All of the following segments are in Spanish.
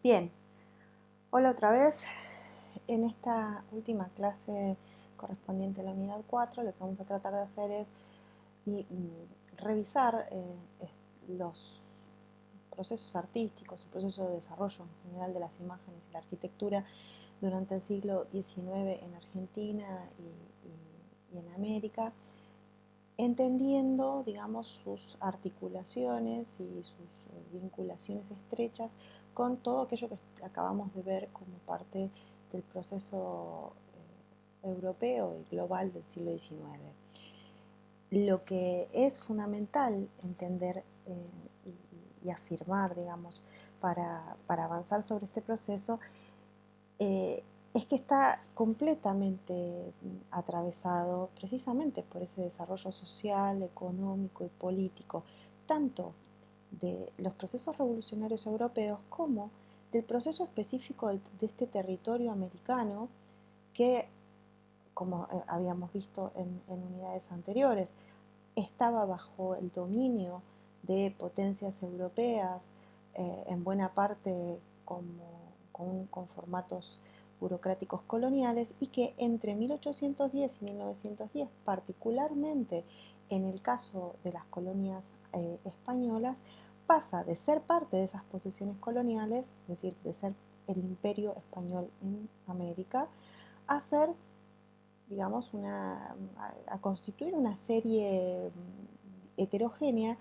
Bien, hola otra vez. En esta última clase correspondiente a la unidad 4, lo que vamos a tratar de hacer es revisar los procesos artísticos, el proceso de desarrollo en general de las imágenes y la arquitectura durante el siglo XIX en Argentina y en América, entendiendo, digamos, sus articulaciones y sus vinculaciones estrechas con todo aquello que acabamos de ver como parte del proceso europeo y global del siglo XIX. Lo que es fundamental entender y afirmar, digamos, para avanzar sobre este proceso, es que está completamente atravesado precisamente por ese desarrollo social, económico y político, tanto de los procesos revolucionarios europeos como del proceso específico de este territorio americano que, como habíamos visto en unidades anteriores, estaba bajo el dominio de potencias europeas, en buena parte con formatos burocráticos coloniales, y que entre 1810 y 1910, particularmente en el caso de las colonias españolas, pasa de ser parte de esas posesiones coloniales, es decir, de ser el imperio español en América, a ser, digamos, a constituir una serie heterogénea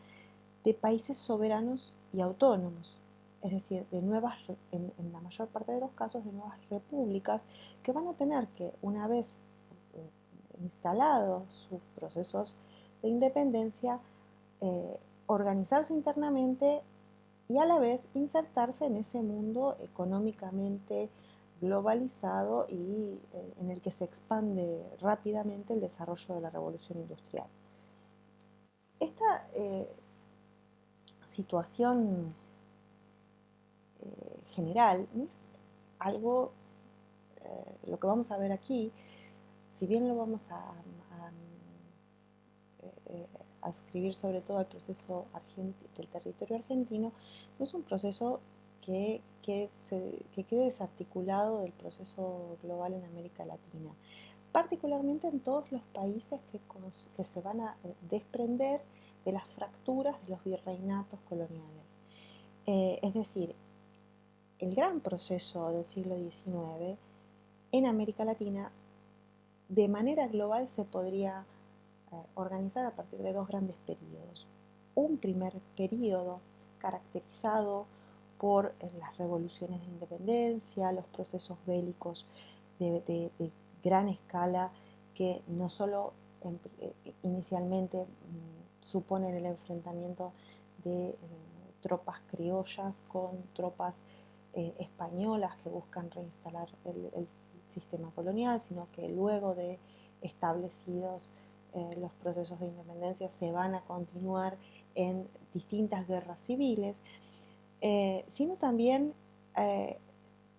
de países soberanos y autónomos, es decir, de nuevas, en la mayor parte de los casos, de nuevas repúblicas que van a tener que, una vez instalados sus procesos de independencia, organizarse internamente y a la vez insertarse en ese mundo económicamente globalizado y en el que se expande rápidamente el desarrollo de la revolución industrial. Esta situación general no es algo, lo que vamos a ver aquí, si bien lo vamos a escribir sobre todo al proceso del territorio argentino, no es un proceso que quede desarticulado del proceso global en América Latina, particularmente en todos los países que se van a desprender de las fracturas de los virreinatos coloniales. Es decir, el gran proceso del siglo XIX en América Latina de manera global se podría organizar a partir de dos grandes periodos. Un primer periodo caracterizado por las revoluciones de independencia, los procesos bélicos de gran escala que no solo inicialmente suponen el enfrentamiento de tropas criollas con tropas españolas que buscan reinstalar el sistema colonial, sino que luego de establecidos los procesos de independencia se van a continuar en distintas guerras civiles, sino también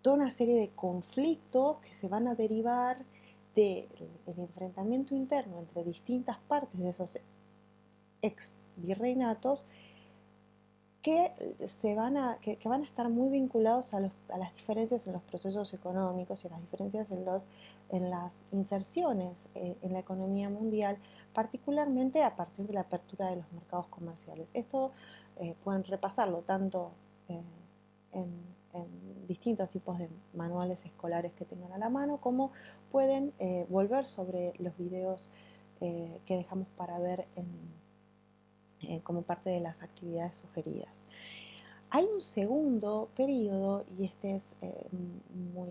toda una serie de conflictos que se van a derivar del enfrentamiento interno entre distintas partes de esos ex virreinatos que van a estar muy vinculados a las diferencias en los procesos económicos y a las diferencias en las inserciones en la economía mundial, particularmente a partir de la apertura de los mercados comerciales. Esto pueden repasarlo tanto en, en distintos tipos de manuales escolares que tengan a la mano, como pueden volver sobre los videos que dejamos para ver como parte de las actividades sugeridas. Hay un segundo periodo, y este es muy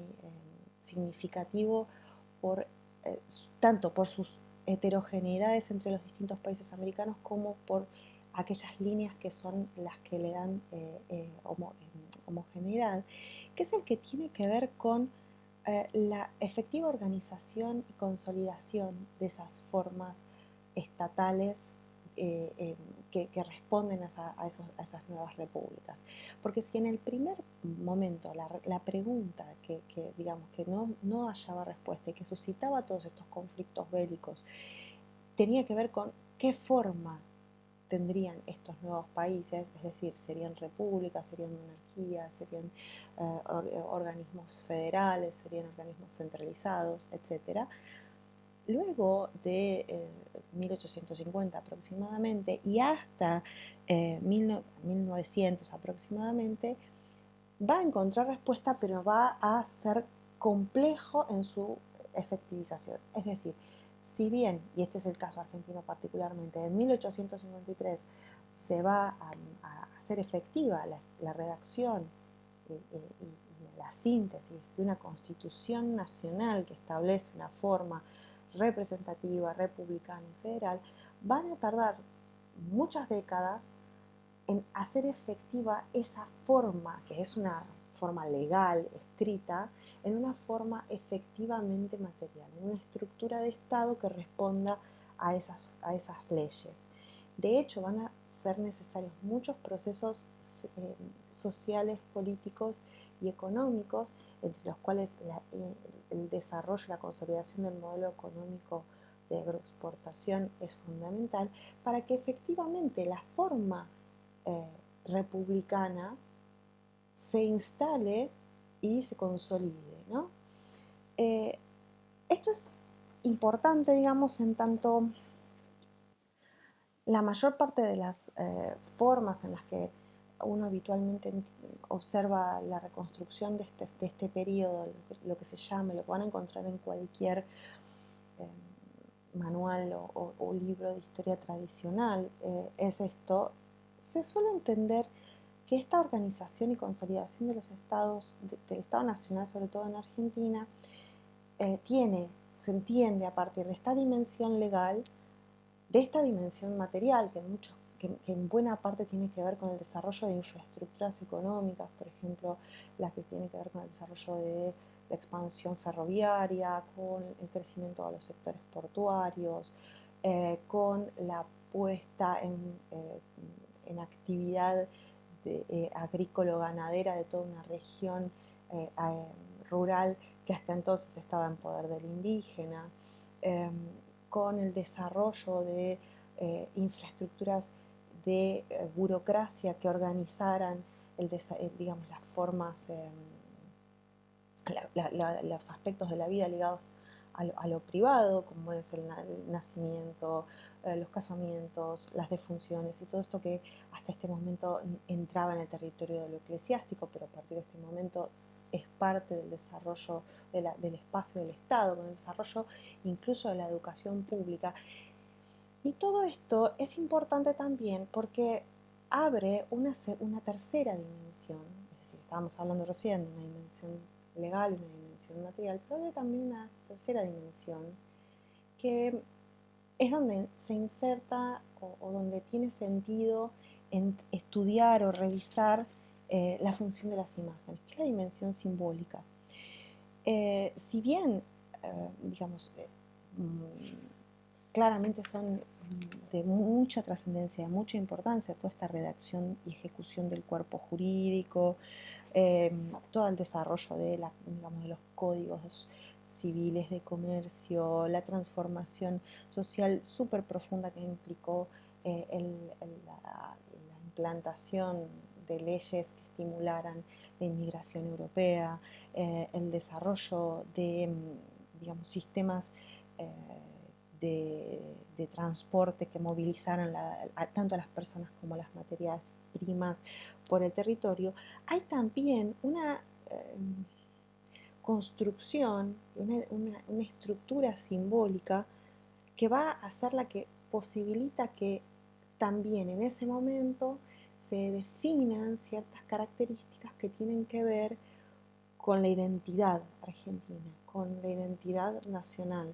significativo tanto por sus heterogeneidades entre los distintos países americanos como por aquellas líneas que son las que le dan homogeneidad, que es el que tiene que ver con la efectiva organización y consolidación de esas formas estatales que responden a esas nuevas repúblicas. Porque si en el primer momento la pregunta digamos, que no hallaba respuesta y que suscitaba todos estos conflictos bélicos tenía que ver con qué forma tendrían estos nuevos países, es decir, serían repúblicas, serían monarquías, serían organismos federales, serían organismos centralizados, etc. Luego de 1850 aproximadamente y hasta 1900 aproximadamente, va a encontrar respuesta, pero va a ser complejo en su efectivización. Es decir, si bien, y este es el caso argentino particularmente, en 1853 se va a hacer efectiva la redacción y la síntesis de una constitución nacional que establece una forma representativa, republicana y federal, van a tardar muchas décadas en hacer efectiva esa forma, que es una forma legal, escrita, en una forma efectivamente material, en una estructura de Estado que responda a esas leyes. De hecho, van a ser necesarios muchos procesos sociales, políticos y económicos, entre los cuales el desarrollo y la consolidación del modelo económico de agroexportación es fundamental para que efectivamente la forma republicana se instale y se consolide, ¿no? Esto es importante, digamos, en tanto la mayor parte de las formas en las que uno habitualmente observa la reconstrucción de este periodo, lo que se llama, lo que van a encontrar en cualquier manual o libro de historia tradicional, es esto. Se suele entender que esta organización y consolidación de los estados, del Estado Nacional, sobre todo en Argentina, se entiende a partir de esta dimensión legal, de esta dimensión material, que en buena parte tiene que ver con el desarrollo de infraestructuras económicas, por ejemplo, las que tienen que ver con el desarrollo de la expansión ferroviaria, con el crecimiento de los sectores portuarios, con la puesta en actividad agrícola-ganadera de toda una región rural que hasta entonces estaba en poder del indígena, con el desarrollo de infraestructuras de burocracia que organizaran digamos, las formas, los aspectos de la vida ligados a lo privado, como es el nacimiento, los casamientos, las defunciones y todo esto que hasta este momento entraba en el territorio de lo eclesiástico, pero a partir de este momento es parte del desarrollo del espacio del Estado, con el desarrollo incluso de la educación pública. Y todo esto es importante también porque abre una tercera dimensión, es decir, estábamos hablando recién de una dimensión legal, una dimensión material, pero abre también una tercera dimensión que es donde se inserta o donde tiene sentido en estudiar o revisar la función de las imágenes, que es la dimensión simbólica. Si bien, digamos, claramente son de mucha trascendencia, de mucha importancia toda esta redacción y ejecución del cuerpo jurídico, todo el desarrollo digamos, de los códigos civiles de comercio, la transformación social súper profunda que implicó la implantación de leyes que estimularan la inmigración europea, el desarrollo de, digamos, sistemas de transporte que movilizaran tanto a las personas como las materias primas por el territorio, hay también una construcción, una estructura simbólica que va a ser la que posibilita que también en ese momento se definan ciertas características que tienen que ver con la identidad argentina, con la identidad nacional,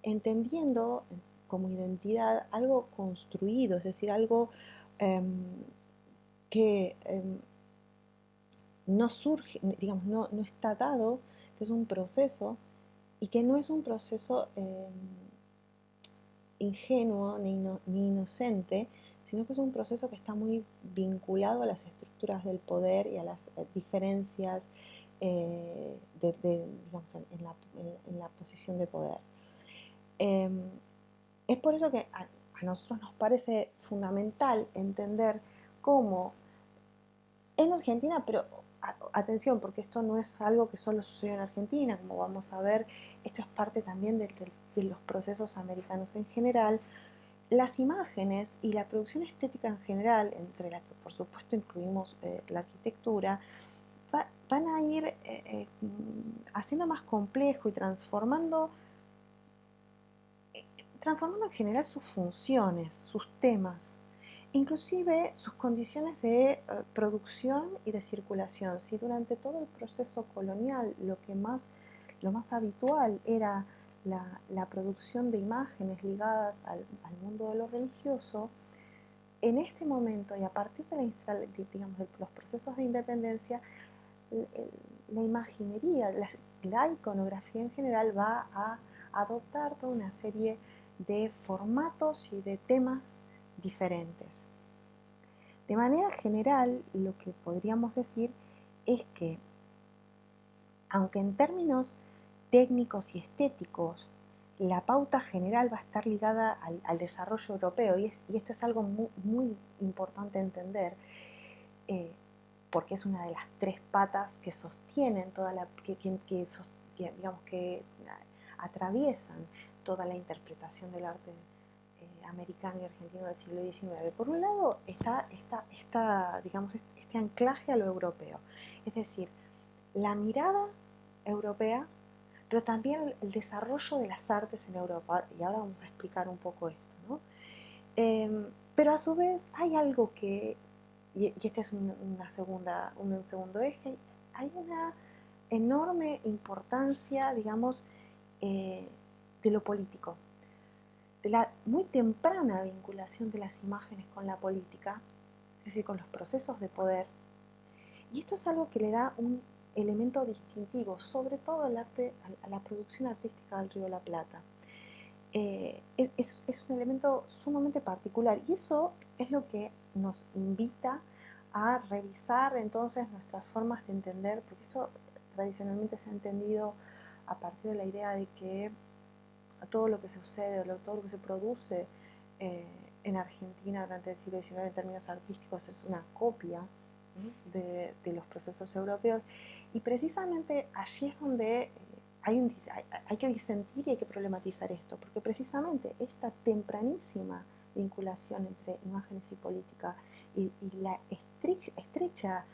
entendiendo como identidad algo construido, es decir, algo que no surge, digamos, no está dado, que es un proceso y que no es un proceso ingenuo ni inocente, sino que es un proceso que está muy vinculado a las estructuras del poder y a las diferencias digamos, en la posición de poder. Es por eso que a nosotros nos parece fundamental entender cómo en Argentina, pero atención, porque esto no es algo que solo sucedió en Argentina, como vamos a ver, esto es parte también de los procesos americanos en general. Las imágenes y la producción estética en general, entre la que por supuesto incluimos la arquitectura, van a ir haciendo más complejo y transformando en general sus funciones, sus temas, inclusive sus condiciones de producción y de circulación. Si durante todo el proceso colonial lo más habitual era la producción de imágenes ligadas al mundo de lo religioso, en este momento y a partir digamos, de los procesos de independencia, la imaginería, la iconografía en general va a adoptar toda una serie de formatos y de temas diferentes. De manera general, lo que podríamos decir es que, aunque en términos técnicos y estéticos, la pauta general va a estar ligada al desarrollo europeo, y esto es algo muy importante entender, porque es una de las tres patas que sostienen digamos que atraviesan toda la interpretación del arte americano y argentino del siglo XIX. Por un lado está digamos, este anclaje a lo europeo, es decir, la mirada europea, pero también el desarrollo de las artes en Europa, y ahora vamos a explicar un poco esto, ¿no? Pero a su vez hay algo que, y este es un segundo eje, hay una enorme importancia, digamos, de lo político, de la muy temprana vinculación de las imágenes con la política, es decir, con los procesos de poder. Y esto es algo que le da un elemento distintivo, sobre todo al arte, a la producción artística del Río de la Plata. Es un elemento sumamente particular, y eso es lo que nos invita a revisar entonces nuestras formas de entender, porque esto tradicionalmente se ha entendido a partir de la idea de que todo lo que sucede o todo lo que se produce en Argentina durante el siglo XIX en términos artísticos es una copia de los procesos europeos, y precisamente allí es donde hay que disentir y hay que problematizar esto, porque precisamente esta tempranísima vinculación entre imágenes y política y la estrecha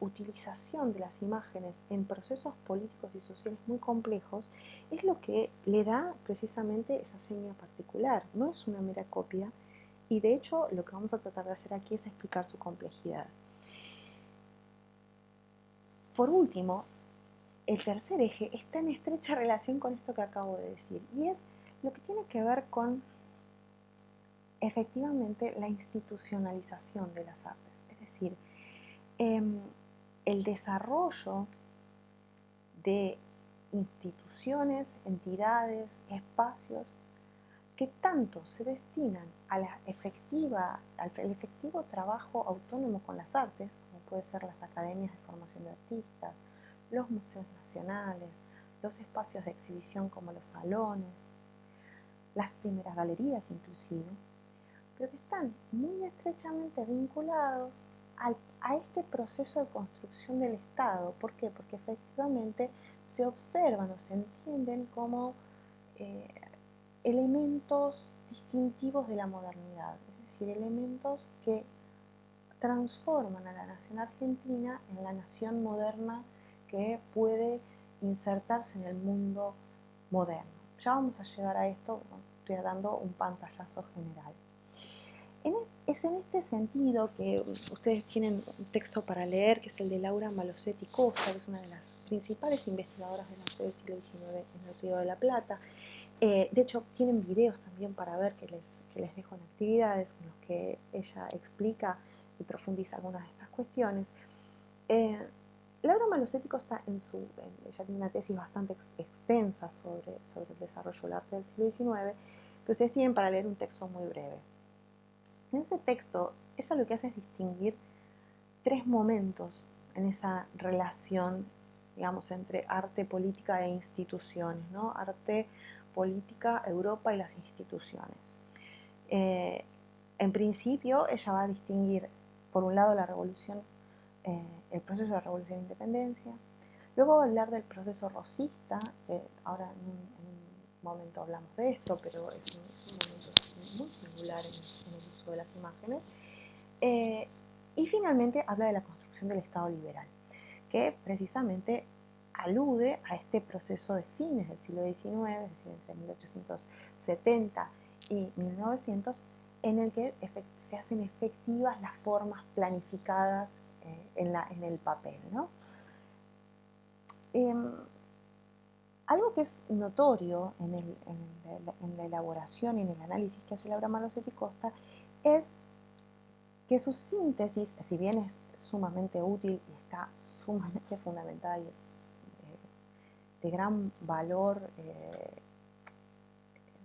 utilización de las imágenes en procesos políticos y sociales muy complejos es lo que le da precisamente esa seña particular. No es una mera copia, y de hecho lo que vamos a tratar de hacer aquí es explicar su complejidad. Por último, el tercer eje está en estrecha relación con esto que acabo de decir, y es lo que tiene que ver con efectivamente la institucionalización de las artes, es decir, el desarrollo de instituciones, entidades, espacios que tanto se destinan al efectivo trabajo autónomo con las artes, como puede ser las academias de formación de artistas, los museos nacionales, los espacios de exhibición como los salones, las primeras galerías inclusive, pero que están muy estrechamente vinculados a este proceso de construcción del Estado. ¿Por qué? Porque efectivamente se observan o se entienden como elementos distintivos de la modernidad, es decir, elementos que transforman a la nación argentina en la nación moderna que puede insertarse en el mundo moderno. Ya vamos a llegar a esto, estoy dando un pantallazo general. Es en este sentido que ustedes tienen un texto para leer, que es el de Laura Malosetti Costa, que es una de las principales investigadoras del arte del siglo XIX en el Río de la Plata. De hecho, tienen videos también para ver que les dejo en actividades en los que ella explica y profundiza algunas de estas cuestiones. Laura Malosetti Costa ella tiene una tesis bastante extensa sobre el desarrollo del arte del siglo XIX, que ustedes tienen para leer un texto muy breve. En ese texto, ella lo que hace es distinguir tres momentos en esa relación, digamos, entre arte, política e instituciones, ¿no? Arte, política, Europa y las instituciones. Eh, en principio, ella va a distinguir, por un lado, el proceso de la revolución de independencia, luego va a hablar del proceso rosista, que ahora en un momento hablamos de esto, pero es un momento muy singular en el uso de las imágenes. Y finalmente habla de la construcción del Estado liberal, que precisamente alude a este proceso de fines del siglo XIX, es decir, entre 1870 y 1900, en el que se hacen efectivas las formas planificadas en el papel, ¿no? Algo que es notorio en la elaboración y en el análisis que hace Laura Malosetti Costa es que su síntesis, si bien es sumamente útil y está sumamente fundamentada y es de gran valor,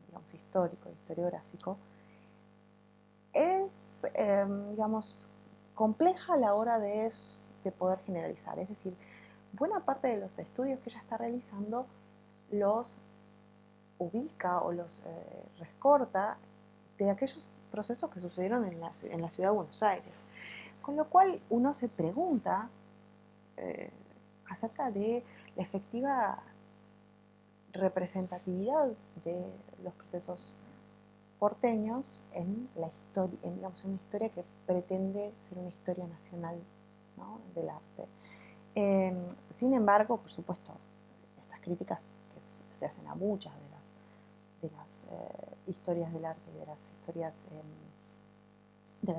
digamos, histórico, historiográfico, es, digamos, compleja a la hora de poder generalizar. Es decir, buena parte de los estudios que ella está realizando los ubica o los recorta de aquellos procesos que sucedieron en la ciudad de Buenos Aires. Con lo cual uno se pregunta acerca de la efectiva representatividad de los procesos porteños en la historia, digamos, en una historia que pretende ser una historia nacional, ¿no?, del arte. Sin embargo, por supuesto, estas críticas que se hacen a muchas de las historias del arte y de las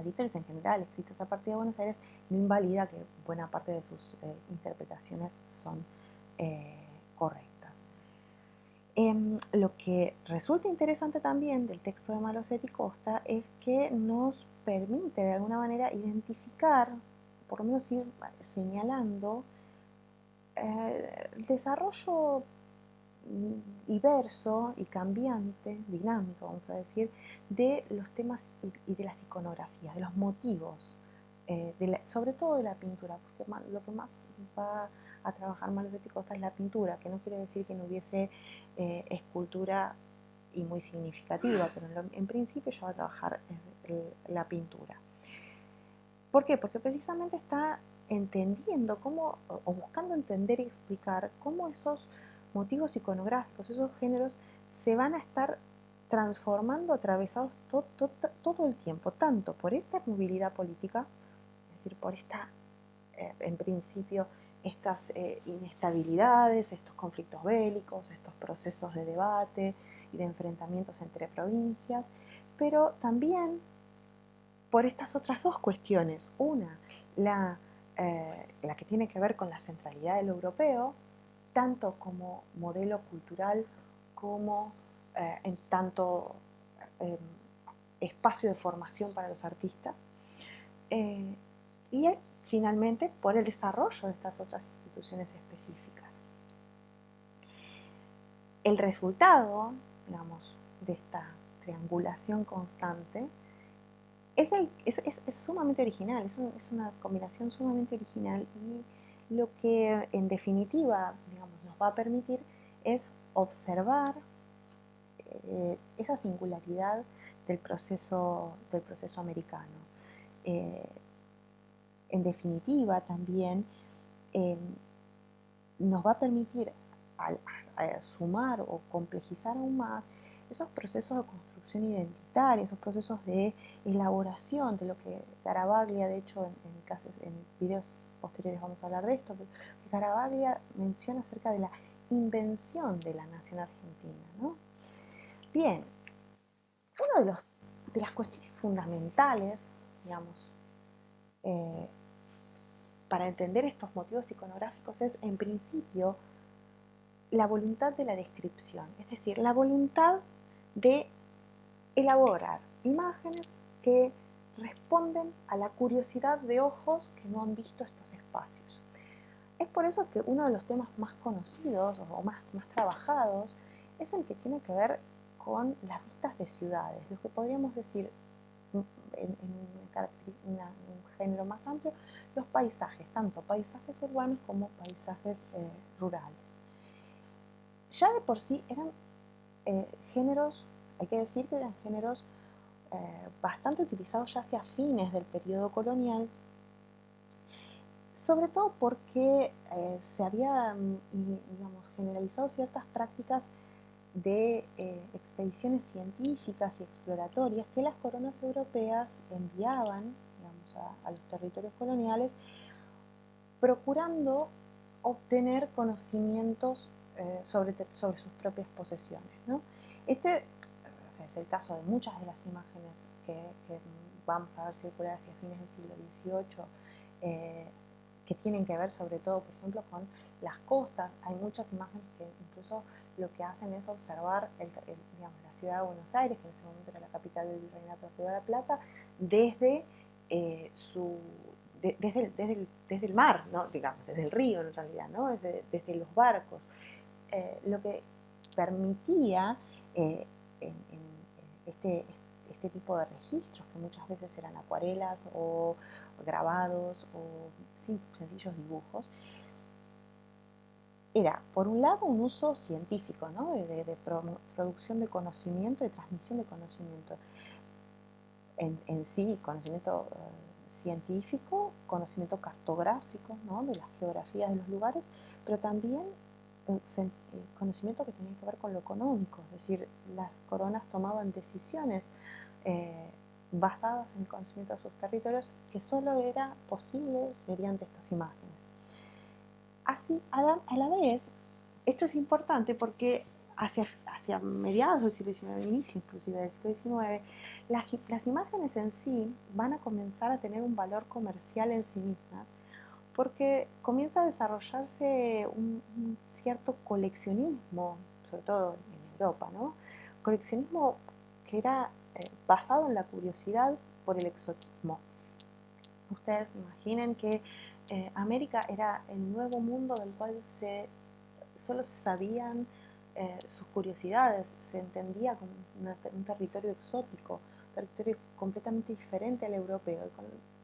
historias en general escritas a partir de Buenos Aires, no invalida que buena parte de sus interpretaciones son correctas. Lo que resulta interesante también del texto de Malosetti Costa es que nos permite de alguna manera identificar, por lo menos ir señalando, el desarrollo diverso y cambiante, dinámico, vamos a decir, de los temas y de las iconografías, de los motivos, sobre todo de la pintura, porque lo que más va a trabajar Malosetti Costa es la pintura, que no quiere decir que no hubiese escultura y muy significativa, pero en principio ya va a trabajar la pintura. ¿Por qué? Porque precisamente está entendiendo cómo, o buscando entender y explicar cómo esos motivos iconográficos, esos géneros, se van a estar transformando, atravesados todo el tiempo, tanto por esta movilidad política, es decir, por esta, en principio, estas inestabilidades, estos conflictos bélicos, estos procesos de debate y de enfrentamientos entre provincias, pero también por estas otras dos cuestiones. Una, la que tiene que ver con la centralidad de lo europeo, tanto como modelo cultural como en tanto eh, espacio de formación para los artistas. Y finalmente por el desarrollo de estas otras instituciones específicas. El resultado, digamos, de esta triangulación constante es sumamente original, es una combinación sumamente original, y lo que en definitiva, digamos, nos va a permitir es observar esa singularidad del proceso americano. En definitiva, también nos va a permitir a sumar o complejizar aún más esos procesos de construcción identitaria, esos procesos de elaboración de lo que Garavaglia, de hecho en videos posteriores vamos a hablar de esto, pero Garavaglia menciona acerca de la invención de la nación argentina, ¿no? Bien, una de las cuestiones fundamentales, digamos, para entender estos motivos iconográficos es, en principio, la voluntad de la descripción, es decir, la voluntad de elaborar imágenes que responden a la curiosidad de ojos que no han visto estos espacios. Es por eso que uno de los temas más conocidos o más trabajados es el que tiene que ver con las vistas de ciudades, lo que podríamos decir en un género más amplio, los paisajes, tanto paisajes urbanos como paisajes rurales. Ya de por sí eran géneros, hay que decir que eran géneros bastante utilizado ya hacia fines del periodo colonial, sobre todo porque se habían, digamos, generalizado ciertas prácticas de expediciones científicas y exploratorias que las coronas europeas enviaban, digamos, a los territorios coloniales, procurando obtener conocimientos sobre sus propias posesiones, ¿no? O sea, es el caso de muchas de las imágenes que vamos a ver circular hacia fines del siglo XVIII, que tienen que ver sobre todo, por ejemplo, con las costas. Hay muchas imágenes que incluso lo que hacen es observar digamos, la ciudad de Buenos Aires, que en ese momento era la capital del Virreinato de Río de la Plata, desde desde el mar, ¿no? Digamos, desde el río en realidad, ¿no? Desde los barcos, lo que permitía en este tipo de registros, que muchas veces eran acuarelas o grabados o sencillos dibujos, era, por un lado, un uso científico, ¿no? de producción de conocimiento y transmisión de conocimiento. En sí, conocimiento científico, conocimiento cartográfico, ¿no? De las geografías de los lugares, pero también conocimiento que tenía que ver con lo económico, es decir, las coronas tomaban decisiones basadas en el conocimiento de sus territorios, que solo era posible mediante estas imágenes. Así, a la vez, esto es importante porque hacia mediados del siglo XIX, inicio inclusive del siglo XIX, las imágenes en sí van a comenzar a tener un valor comercial en sí mismas, porque comienza a desarrollarse un cierto coleccionismo, sobre todo en Europa, ¿no? Coleccionismo que era basado en la curiosidad por el exotismo. Ustedes imaginen que América era el nuevo mundo del cual solo se sabían sus curiosidades, se entendía como un territorio exótico, un territorio completamente diferente al europeo.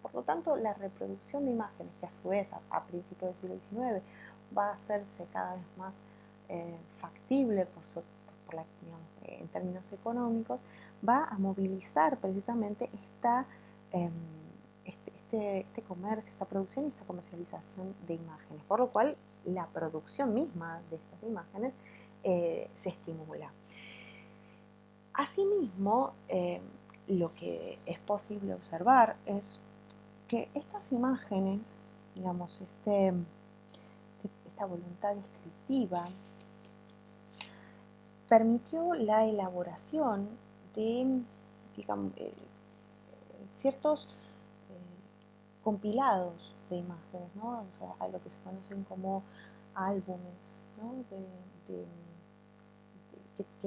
Por lo tanto, la reproducción de imágenes, que a su vez a principios del siglo XIX va a hacerse cada vez más factible digamos, en términos económicos, va a movilizar precisamente este comercio, esta producción y esta comercialización de imágenes, por lo cual la producción misma de estas imágenes se estimula. Asimismo, lo que es posible observar es que estas imágenes, digamos, esta voluntad descriptiva, permitió la elaboración de, digamos, ciertos compilados de imágenes, ¿no? O sea, a lo que se conocen como álbumes, ¿no? Que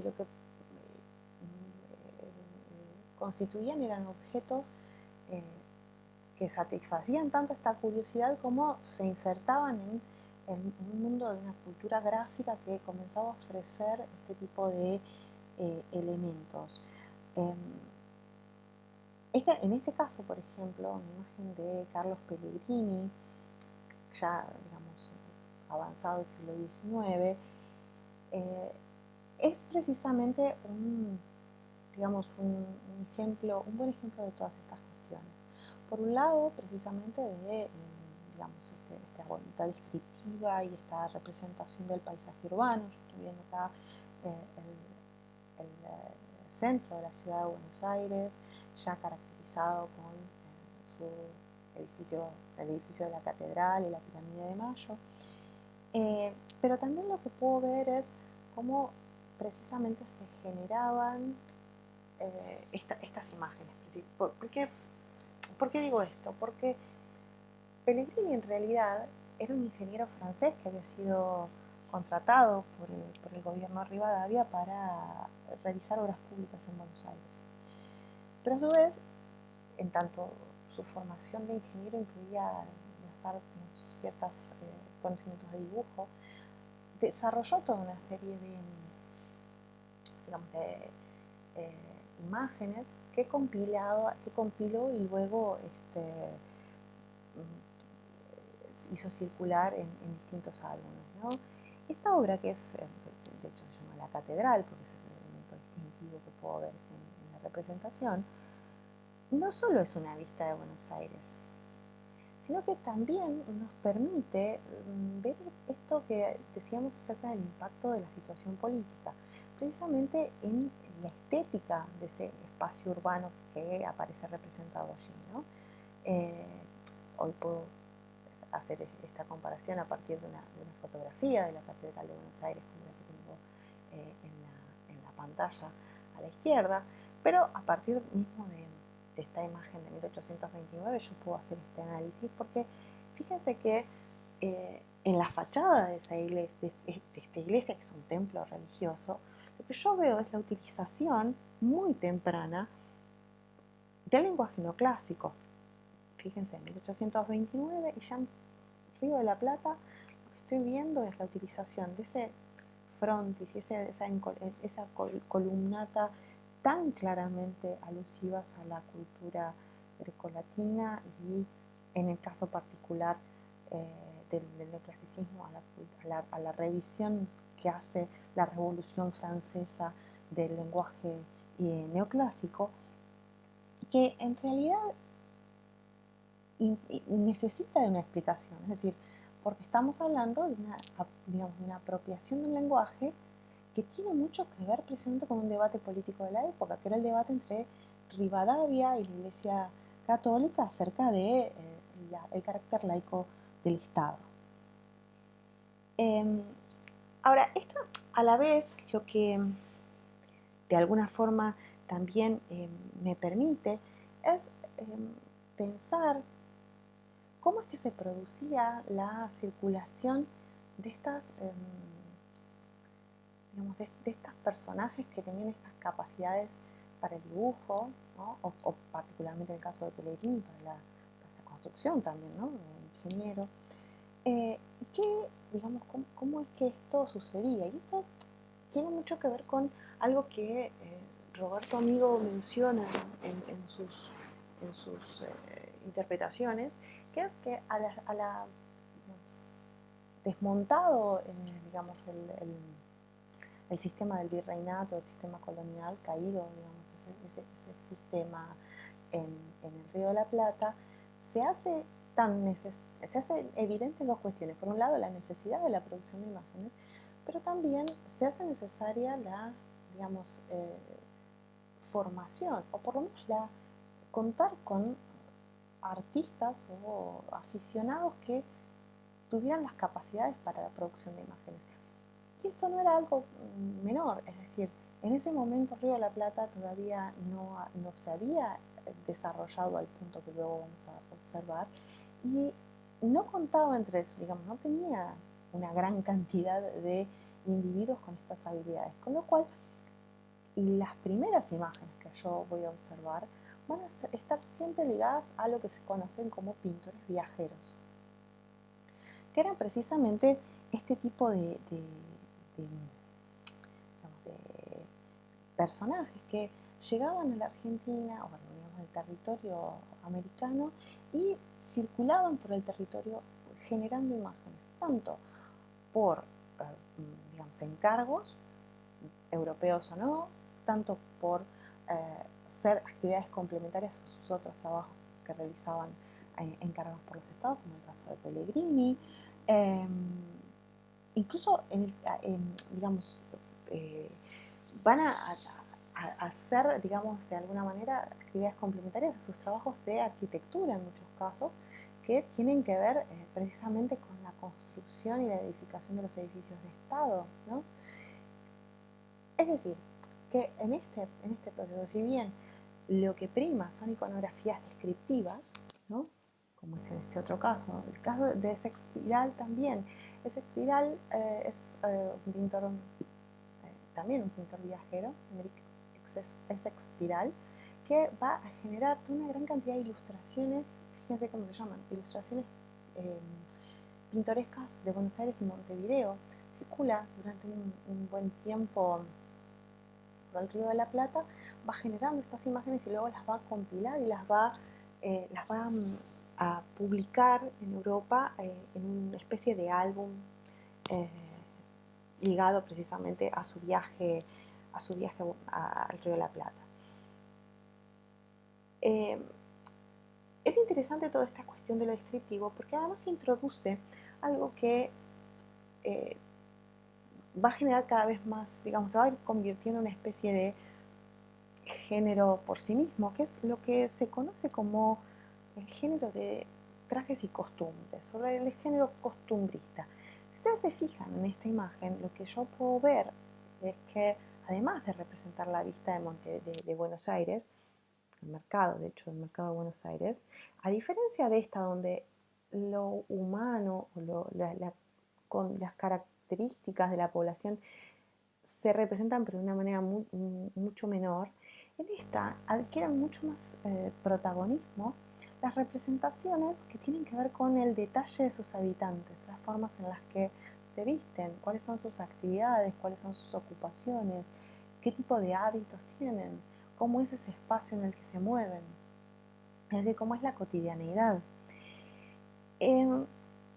lo que constituían eran objetos que satisfacían tanto esta curiosidad como se insertaban en un mundo de una cultura gráfica que comenzaba a ofrecer este tipo de elementos. En este caso, por ejemplo, una imagen de Carlos Pellegrini, ya, digamos, avanzado el siglo XIX, es precisamente digamos, un buen ejemplo de todas estas cuestiones. Por un lado, precisamente de, digamos, esta voluntad descriptiva y esta representación del paisaje urbano. Yo estoy viendo acá el centro de la ciudad de Buenos Aires, ya caracterizado con el edificio de la catedral y la pirámide de Mayo. Pero también lo que puedo ver es cómo precisamente se generaban estas imágenes. ¿Por qué digo esto? Porque Pellegrini en realidad era un ingeniero francés que había sido contratado por el gobierno de Rivadavia para realizar obras públicas en Buenos Aires. Pero a su vez, en tanto su formación de ingeniero incluía las artes, ciertos conocimientos de dibujo, desarrolló toda una serie de, digamos, imágenes que compiló y luego hizo circular en distintos álbumes, ¿no? Esta obra, que es, de hecho se llama La Catedral, porque ese es el elemento distintivo que puedo ver en la representación, no solo es una vista de Buenos Aires, sino que también nos permite ver esto que decíamos acerca del impacto de la situación política, precisamente en la estética de ese espacio urbano que aparece representado allí, ¿no? Eh, Hoy puedo hacer esta comparación a partir de una fotografía de la Catedral de Buenos Aires, como la que tengo en la pantalla a la izquierda, pero a partir mismo de esta imagen de 1829 yo puedo hacer este análisis porque fíjense que en la fachada de esta iglesia, que es un templo religioso, lo que yo veo es la utilización muy temprana del lenguaje neoclásico. Fíjense, en 1829 y ya en Río de la Plata lo que estoy viendo es la utilización de ese frontis y esa columnata tan claramente alusivas a la cultura grecolatina y en el caso particular del neoclasicismo a la revisión que hace la Revolución Francesa del lenguaje neoclásico, que en realidad necesita de una explicación, es decir, porque estamos hablando de una apropiación del lenguaje que tiene mucho que ver precisamente con un debate político de la época, que era el debate entre Rivadavia y la Iglesia Católica acerca de el carácter laico del Estado. Ahora, esto a la vez lo que de alguna forma también me permite es pensar cómo es que se producía la circulación de estas, de estos personajes que tenían estas capacidades para el dibujo, ¿no? o particularmente en el caso de Pellegrini, para esta construcción también, ¿no? Ingeniero. ¿Y cómo es que esto sucedía? Y esto tiene mucho que ver con algo que Roberto Amigo menciona en sus interpretaciones, que es que digamos, desmontado el sistema del virreinato, el sistema colonial, caído, digamos, ese sistema en el Río de la Plata, se hace evidentes dos cuestiones. Por un lado, la necesidad de la producción de imágenes, pero también se hace necesaria la, formación, o por lo menos contar con artistas o aficionados que tuvieran las capacidades para la producción de imágenes. Y esto no era algo menor, es decir, en ese momento Río de la Plata todavía no se había desarrollado al punto que luego vamos a observar y no contaba entre eso, no tenía una gran cantidad de individuos con estas habilidades, con lo cual las primeras imágenes que yo voy a observar van a estar siempre ligadas a lo que se conocen como pintores viajeros, que eran precisamente este tipo de personajes que llegaban a la Argentina, o del territorio americano, y circulaban por el territorio generando imágenes, tanto por encargos, europeos o no, tanto por ser actividades complementarias a sus otros trabajos que realizaban encargados por los estados, como el caso de Pellegrini, incluso van a hacer, de alguna manera, actividades complementarias a sus trabajos de arquitectura en muchos casos, que tienen que ver precisamente con la construcción y la edificación de los edificios de Estado, ¿no? Es decir, que en este proceso, si bien lo que prima son iconografías descriptivas, ¿no? Como es en este otro caso, el caso de Essex Vidal también. Essex Vidal es un pintor, también un pintor viajero, Essex Vidal, que va a generar una gran cantidad de ilustraciones, fíjense cómo se llaman, ilustraciones pintorescas de Buenos Aires y Montevideo. Circula durante un buen tiempo por el Río de la Plata, va generando estas imágenes y luego las va a compilar y las va a publicar en Europa en una especie de álbum ligado precisamente a su viaje al Río de la Plata. Eh, es interesante toda esta cuestión de lo descriptivo porque además introduce algo que va a generar cada vez más, digamos, se va a ir convirtiendo en una especie de género por sí mismo, que es lo que se conoce como el género de trajes y costumbres, o el género costumbrista. Si ustedes se fijan en esta imagen, lo que yo puedo ver es que, además de representar la vista de Buenos Aires, el mercado, de hecho, el mercado de Buenos Aires, a diferencia de esta donde lo humano o con las características de la población se representan pero de una manera mucho menor, en esta adquieren mucho más protagonismo las representaciones que tienen que ver con el detalle de sus habitantes, las formas en las que se visten, cuáles son sus actividades, cuáles son sus ocupaciones, qué tipo de hábitos tienen, cómo es ese espacio en el que se mueven, es decir, cómo es la cotidianeidad.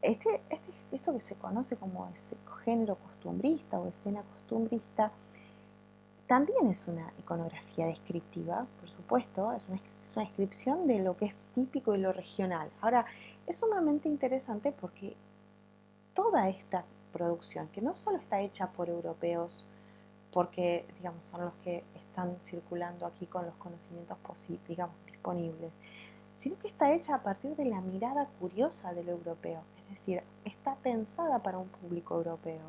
Esto que se conoce como ese género costumbrista o escena costumbrista también es una iconografía descriptiva, por supuesto, es una descripción de lo que es típico y lo regional. Ahora, es sumamente interesante porque toda esta producción, que no solo está hecha por europeos, porque digamos son los que están circulando aquí con los conocimientos digamos, disponibles, sino que está hecha a partir de la mirada curiosa del europeo, es decir, está pensada para un público europeo.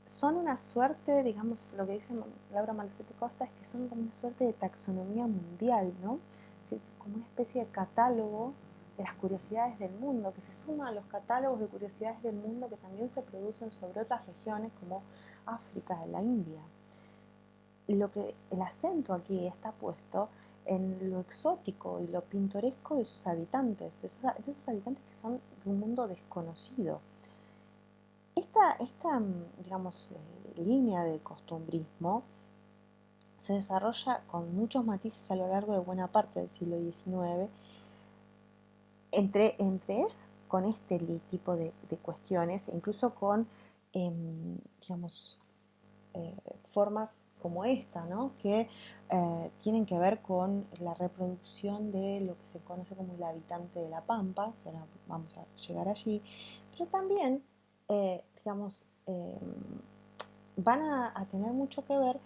Son una suerte, digamos, lo que dice Laura Malosetti Costa es que son como una suerte de taxonomía mundial, ¿no? Es decir, como una especie de catálogo de las curiosidades del mundo, que se suma a los catálogos de curiosidades del mundo que también se producen sobre otras regiones como África, la India. El acento aquí está puesto en lo exótico y lo pintoresco de sus habitantes, de esos habitantes que son de un mundo desconocido. Esta digamos, línea del costumbrismo se desarrolla con muchos matices a lo largo de buena parte del siglo XIX, entre ellas con este tipo de cuestiones, e incluso con, digamos, formas como esta, ¿no? Que tienen que ver con la reproducción de lo que se conoce como el habitante de la Pampa, que ahora vamos a llegar allí, pero también, digamos, van a tener mucho que ver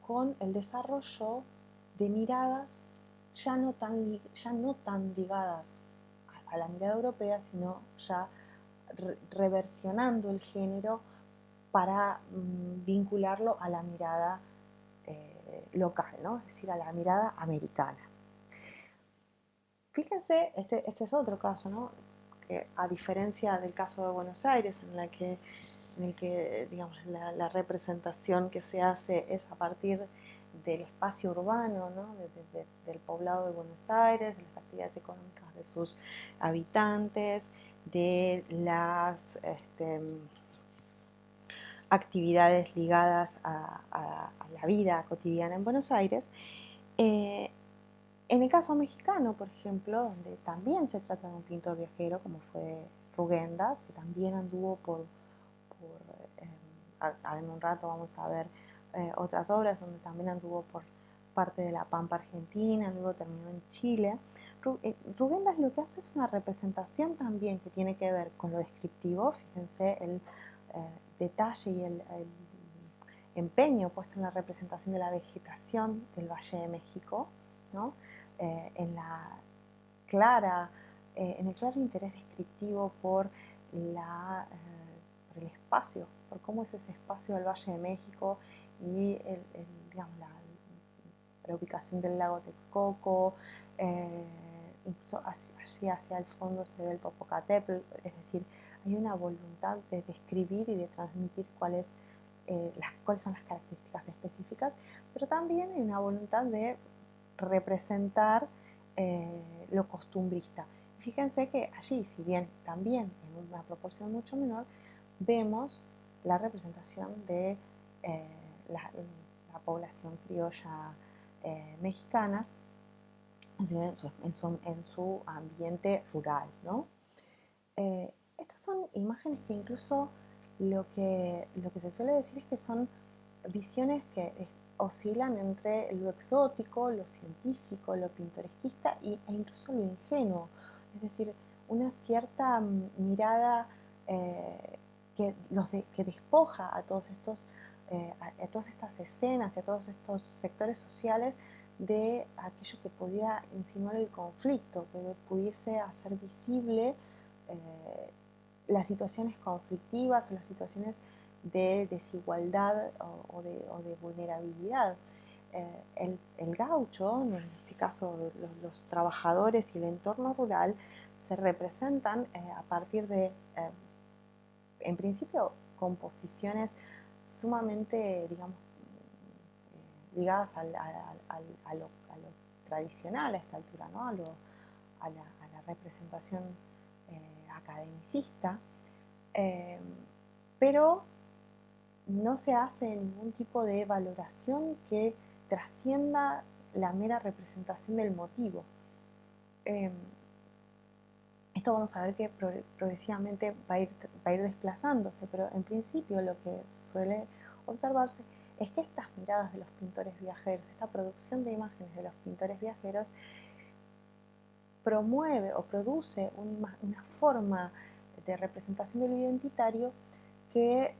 con el desarrollo de miradas ya no tan ligadas a la mirada europea, sino ya reversionando el género para vincularlo a la mirada local, ¿no? Es decir, a la mirada americana. Fíjense, este es otro caso, ¿no? Que a diferencia del caso de Buenos Aires, en el que digamos, la representación que se hace es a partir del espacio urbano, ¿no? Del poblado de Buenos Aires, de las actividades económicas de sus habitantes, de las actividades ligadas a la vida cotidiana en Buenos Aires. En el caso mexicano, por ejemplo, donde también se trata de un pintor viajero, como fue Rugendas, que también anduvo en un rato vamos a ver otras obras donde también anduvo por parte de la Pampa Argentina, luego terminó en Chile. Rugendas lo que hace es una representación también que tiene que ver con lo descriptivo, fíjense el detalle y el empeño puesto en la representación de la vegetación del Valle de México, ¿no? En el claro interés descriptivo por el espacio, por cómo es ese espacio del Valle de México y digamos, la ubicación del lago Texcoco, incluso allí hacia el fondo se ve el Popocatépetl, es decir, hay una voluntad de describir y de transmitir cuáles son las características específicas, pero también hay una voluntad de representar lo costumbrista. Fíjense que allí, si bien también en una proporción mucho menor, vemos la representación de la población criolla mexicana en su ambiente rural, ¿no? Estas son imágenes que incluso lo que se suele decir es que son visiones que oscilan entre lo exótico, lo científico, lo pintoresquista e incluso lo ingenuo. Es decir, una cierta mirada que despoja a todos estos, a todas estas escenas y a todos estos sectores sociales de aquello que pudiera insinuar el conflicto, que pudiese hacer visible las situaciones conflictivas o las situaciones de desigualdad o de vulnerabilidad. El gaucho, en este caso los trabajadores y el entorno rural, se representan a partir de, en principio, composiciones sumamente, digamos, ligadas a lo tradicional a esta altura, ¿no? A la representación academicista, pero no se hace ningún tipo de valoración que trascienda la mera representación del motivo. Esto vamos a ver que progresivamente va a ir desplazándose, pero en principio lo que suele observarse es que estas miradas de los pintores viajeros, esta producción de imágenes de los pintores viajeros, promueve o produce una forma de representación de lo identitario que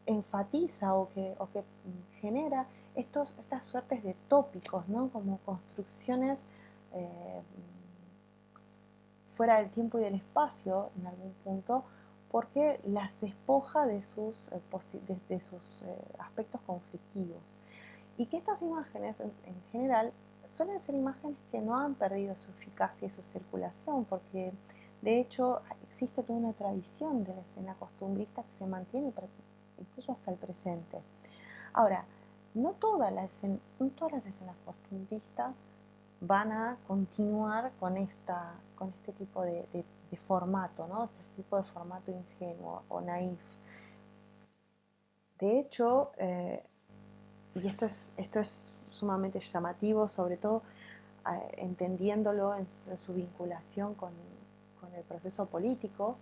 enfatiza o que genera estas suertes de tópicos, ¿no? Como construcciones fuera del tiempo y del espacio en algún punto, porque las despoja de sus aspectos conflictivos. Y que estas imágenes, en general, suelen ser imágenes que no han perdido su eficacia y su circulación, porque de hecho existe toda una tradición de la escena costumbrista que se mantiene incluso hasta el presente. Ahora, no todas las escenas costumbristas van a continuar con este tipo de formato, ¿no? Este tipo de formato ingenuo o naif. De hecho, y esto es sumamente llamativo, sobre todo entendiéndolo en su vinculación con el proceso político,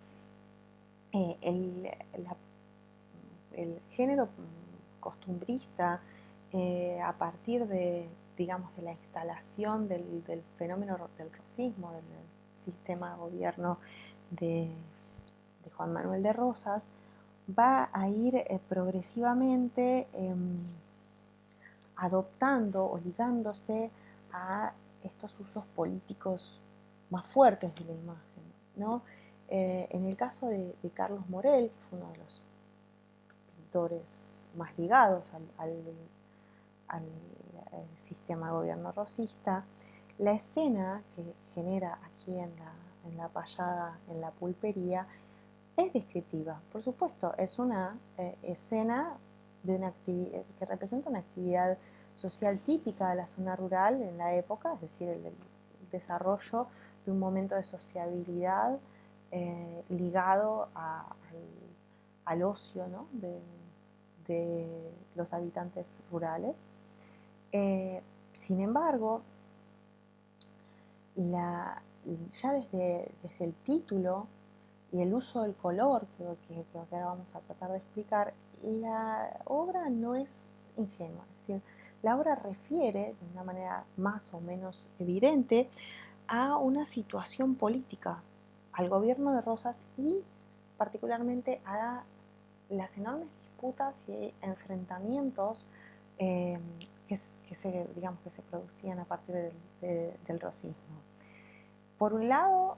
el género costumbrista, a partir de, digamos, de la instalación del fenómeno del rosismo, del sistema de gobierno de Juan Manuel de Rosas, va a ir progresivamente adoptando o ligándose a estos usos políticos más fuertes de la imagen, ¿no? En el caso de Carlos Morel, que fue uno de los pintores más ligados al sistema de gobierno rosista, la escena que genera aquí en la payada, en la pulpería, es descriptiva. Por supuesto, es una escena de una actividad que representa una actividad social típica de la zona rural en la época, es decir, el desarrollo de un momento de sociabilidad ligado al ocio, ¿no? de los habitantes rurales. Sin embargo, ya desde el título y el uso del color que ahora vamos a tratar de explicar, la obra no es ingenua, es decir, la obra refiere de una manera más o menos evidente a una situación política, al gobierno de Rosas y particularmente a las enormes disputas y enfrentamientos que se producían a partir del rosismo. Por un lado,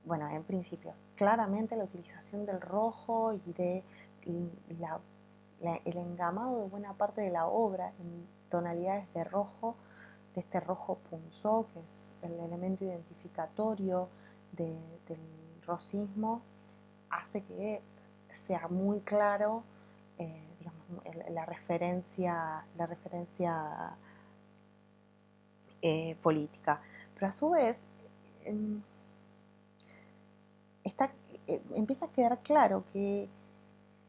bueno, en principio, claramente la utilización del rojo y de el engamado de buena parte de la obra en tonalidades de rojo, de este rojo punzó, que es el elemento identificatorio del rosismo, hace que sea muy claro digamos, la referencia política. Pero a su vez, empieza a quedar claro que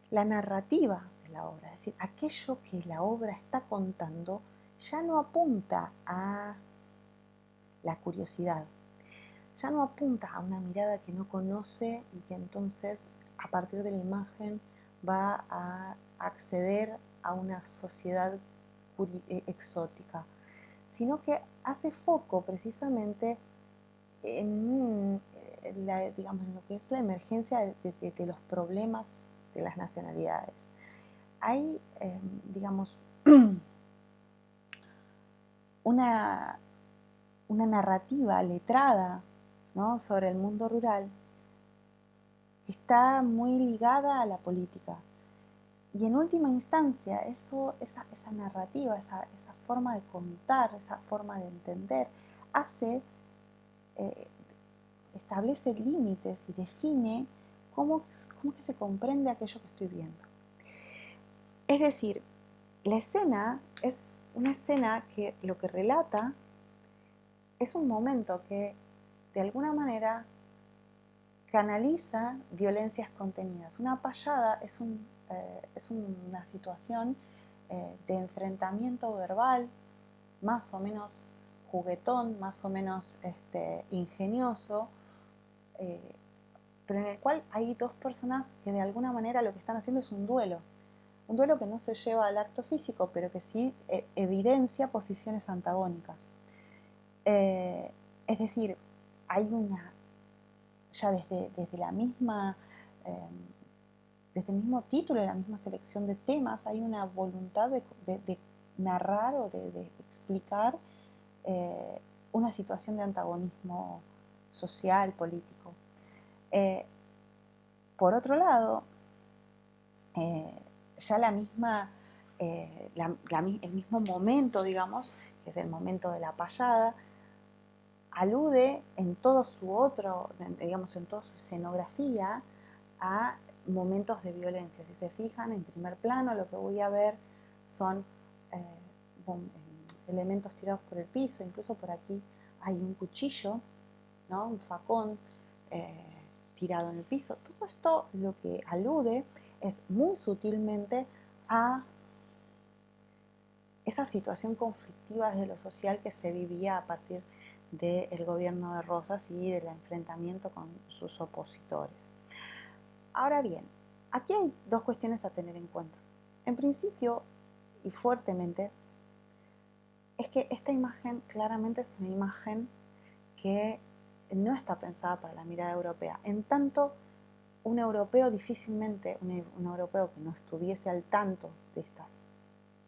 la narrativa de la obra, es decir, aquello que la obra está contando, ya no apunta a la curiosidad, ya no apunta a una mirada que no conoce y que entonces a partir de la imagen va a acceder a una sociedad exótica, sino que hace foco precisamente en, digamos, en lo que es la emergencia de los problemas de las nacionalidades. Hay, digamos, una narrativa letrada, ¿no?, sobre el mundo rural que está muy ligada a la política. Y en última instancia, esa narrativa, esa forma de contar, esa forma de entender, establece límites y define cómo que se comprende aquello que estoy viendo. Es decir, la escena es una escena que lo que relata es un momento que de alguna manera canaliza violencias contenidas. Una payada es una situación de enfrentamiento verbal más o menos juguetón, más o menos ingenioso, pero en el cual hay dos personas que de alguna manera lo que están haciendo es un duelo que no se lleva al acto físico, pero que sí evidencia posiciones antagónicas. Es decir, hay ya desde la misma, desde el mismo título, la misma selección de temas, hay una voluntad de narrar o de explicar una situación de antagonismo social, político. Por otro lado, ya el mismo momento, digamos, que es el momento de la payada, alude en todo en toda su escenografía a momentos de violencia. Si se fijan, en primer plano lo que voy a ver son elementos tirados por el piso, incluso por aquí hay un cuchillo, ¿no?, un facón tirado en el piso. Todo esto lo que alude es muy sutilmente a esa situación conflictiva desde lo social que se vivía a partir del gobierno de Rosas y del enfrentamiento con sus opositores. Ahora bien, aquí hay dos cuestiones a tener en cuenta. En principio, y fuertemente, es que esta imagen claramente es una imagen que no está pensada para la mirada europea. En tanto, un europeo difícilmente, un europeo que no estuviese al tanto de estas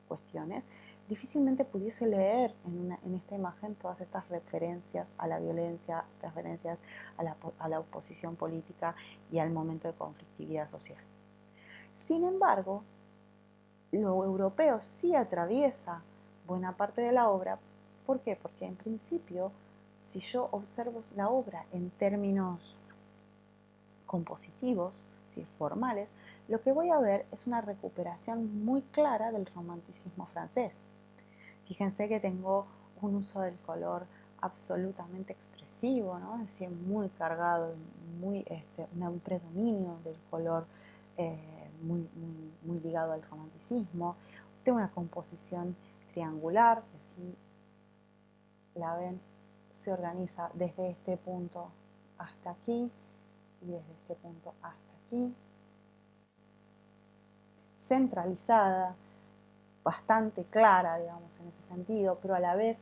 cuestiones, difícilmente pudiese leer en esta imagen todas estas referencias a la violencia, referencias a la oposición política y al momento de conflictividad social. Sin embargo, lo europeo sí atraviesa buena parte de la obra. ¿Por qué? Porque en principio, si yo observo la obra en términos compositivos, si formales, lo que voy a ver es una recuperación muy clara del romanticismo francés. Fíjense que tengo un uso del color absolutamente expresivo, ¿no?, es decir, muy cargado, un predominio del color muy ligado al romanticismo. Tengo una composición triangular, que si la ven se organiza desde este punto hasta aquí y desde este punto hasta aquí, centralizada, bastante clara, digamos, en ese sentido, pero a la vez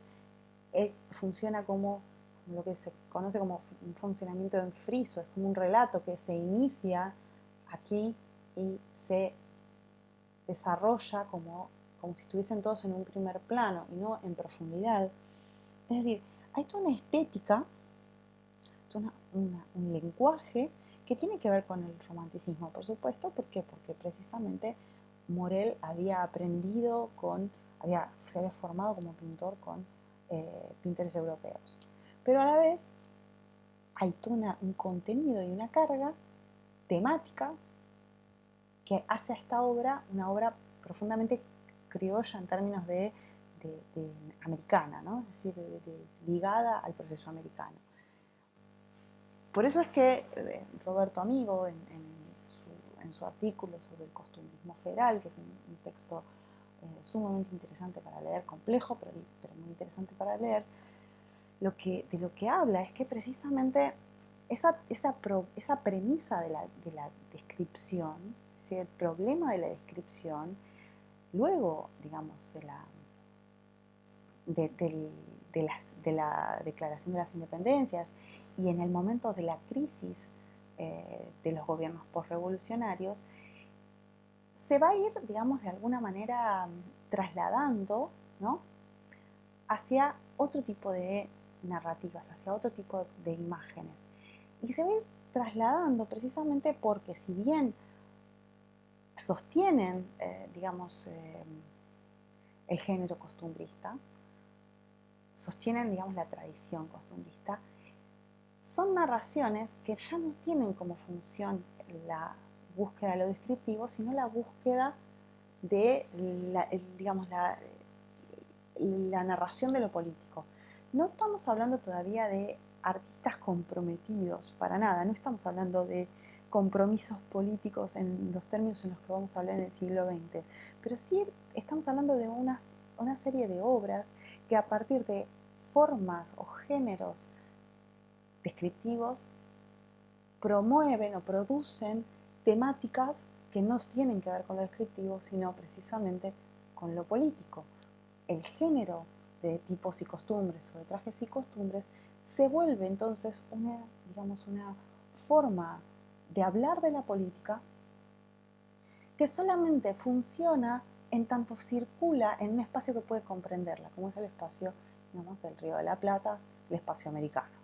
funciona como lo que se conoce como un funcionamiento en friso, es como un relato que se inicia aquí y se desarrolla como si estuviesen todos en un primer plano y no en profundidad. Es decir, hay toda una estética, un lenguaje que tiene que ver con el romanticismo, por supuesto. ¿Por qué? Porque precisamente Morel había aprendido se había formado como pintor con pintores europeos. Pero a la vez hay todo un contenido y una carga temática que hace a esta obra una obra profundamente criolla en términos de americana, ¿no?, es decir, ligada al proceso americano. Por eso es que Roberto Amigo, en su artículo sobre el costumbrismo federal, que es un texto sumamente interesante para leer, complejo, pero muy interesante para leer, de lo que habla es que precisamente esa premisa de la descripción, es decir, el problema de la descripción, luego, digamos, de la Declaración de las Independencias y en el momento de la crisis de los gobiernos postrevolucionarios, se va a ir, digamos, de alguna manera trasladando, ¿no?, hacia otro tipo de narrativas, hacia otro tipo de imágenes. Y se va a ir trasladando precisamente porque si bien sostienen, digamos, el género costumbrista, sostienen, digamos, la tradición costumbrista, son narraciones que ya no tienen como función la búsqueda de lo descriptivo, sino la búsqueda de digamos, la narración de lo político. No estamos hablando todavía de artistas comprometidos, para nada, no estamos hablando de compromisos políticos en los términos en los que vamos a hablar en el siglo XX, pero sí estamos hablando de una serie de obras que a partir de formas o géneros descriptivos promueven o producen temáticas que no tienen que ver con lo descriptivo, sino precisamente con lo político. El género de tipos y costumbres o de trajes y costumbres se vuelve entonces digamos, una forma de hablar de la política que solamente funciona en tanto circula en un espacio que puede comprenderla, como es el espacio, digamos, del Río de la Plata, el espacio americano.